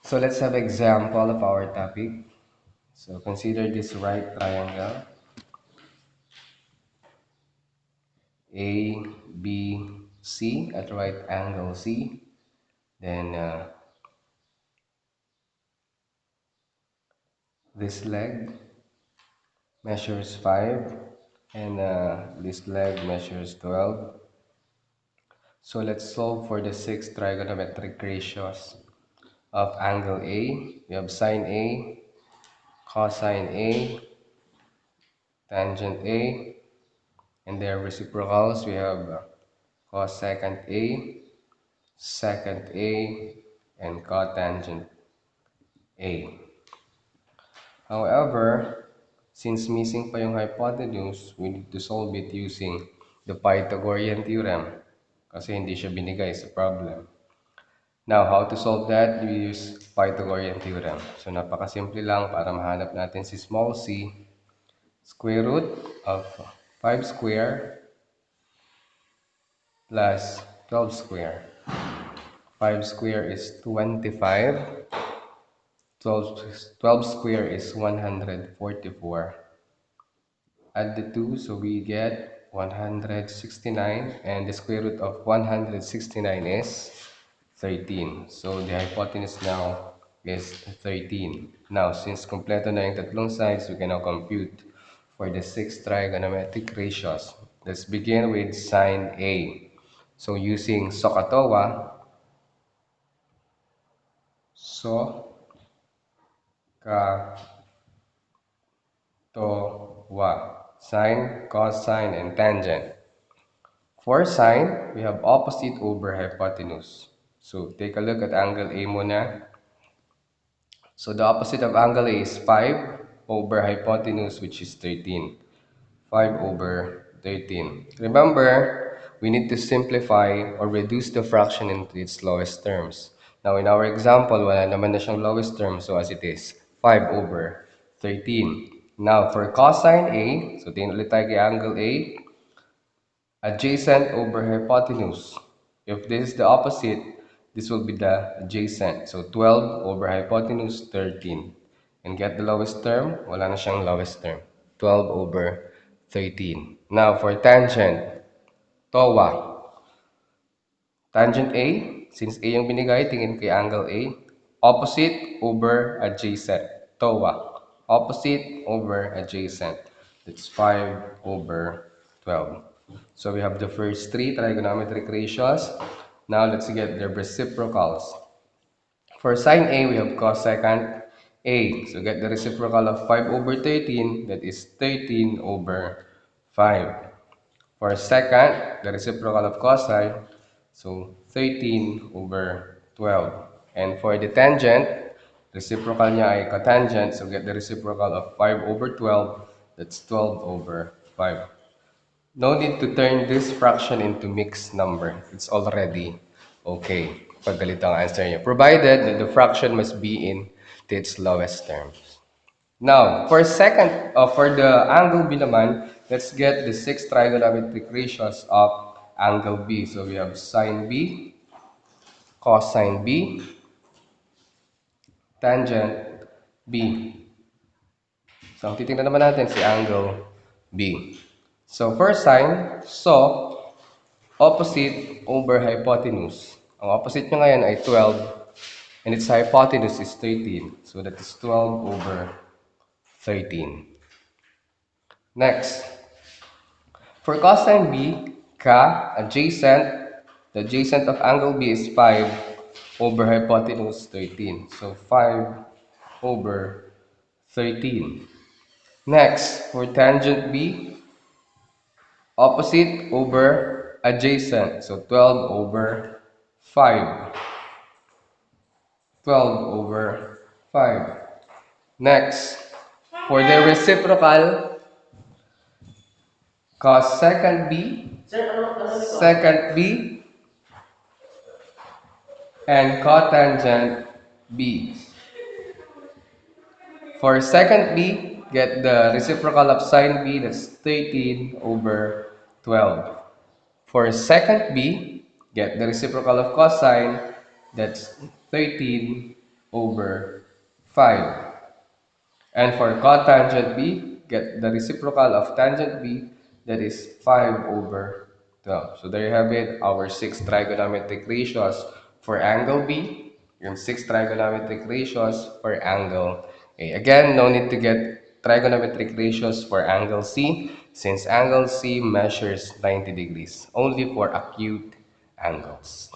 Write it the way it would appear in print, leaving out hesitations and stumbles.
So let's have example of our topic. So consider this right triangle A, B, C at right angle C. Then this leg measures 5 and this leg measures 12. So let's solve for the 6 trigonometric ratios of angle A. We have sine A, cosine A, tangent A, and their reciprocals. We have cosecant A, secant A, and cotangent A. However, since missing pa yung hypotenuse, we need to solve it using the Pythagorean theorem kasi hindi siya binigay sa problem. Now, how to solve that? We use Pythagorean theorem. So, napakasimple lang para mahanap natin si small c. Square root of 5 square plus 12 square. 5 square is 25. 12 square is 144. Add the 2, so we get 169, and the square root of 169 is 13. So the hypotenuse now is 13. Now, since kompleto na yung tatlong sides, we can now compute for the 6 trigonometric ratios. Let's begin with sine A. So using SOHCAHTOA, sine, cosine, and tangent. For sine, we have opposite over hypotenuse. So take a look at angle A muna. So the opposite of angle A is 5 over hypotenuse, which is 13. 5 over 13. Remember, we need to simplify or reduce the fraction into its lowest terms. Now, in our example, wala naman na siyang lowest term, so as it is, 5 over 13. Now, for cosine A, so tingnan ulit tayo kay angle A, adjacent over hypotenuse. If this is the opposite, this will be the adjacent. So 12 over hypotenuse, 13. And get the lowest term, wala na siyang lowest term. 12 over 13. Now for tangent, TOA. Tangent A, since A yung binigay, tingin kay angle A. Opposite over adjacent, TOA. Opposite over adjacent. That's 5 over 12. So we have the first 3 trigonometric ratios. Now let's get their reciprocals. For sine A, we have cosecant A. So get the reciprocal of 5 over 13, that is 13 over 5. For secant, the reciprocal of cosine, so 13 over 12. And for the tangent, reciprocal niya ay cotangent, so get the reciprocal of 5 over 12, that's 12 over 5. No need to turn this fraction into mixed number. It's already okay pag ganito ang answer niya, provided that the fraction must be in its lowest terms. Now, for the angle B naman, let's get the 6 trigonometric ratios of angle B. So we have sine B, cosine B, tangent B. So, ang titingnan naman natin si angle B. So, for sine, opposite over hypotenuse. Ang opposite niya ngayon ay 12, and its hypotenuse is 13. So, that is 12 over 13. Next, for cosine B, adjacent, the adjacent of angle B is 5 over hypotenuse 13. So 5 over 13. Next, for tangent B, opposite over adjacent. So 12 over 5. 12 over 5. Next, for the reciprocal, cosecant B, secant B, and cotangent B. For secant B, get the reciprocal of sine B, that's 13 over 12. For secant B, get the reciprocal of cosine, that's 13 over 5. And for cotangent B, get the reciprocal of tangent B, that is 5 over 12. So there you have it, our 6 trigonometric ratios for angle B, yung 6 trigonometric ratios for angle A. Again, no need to get trigonometric ratios for angle C, since angle C measures 90 degrees, only for acute angles.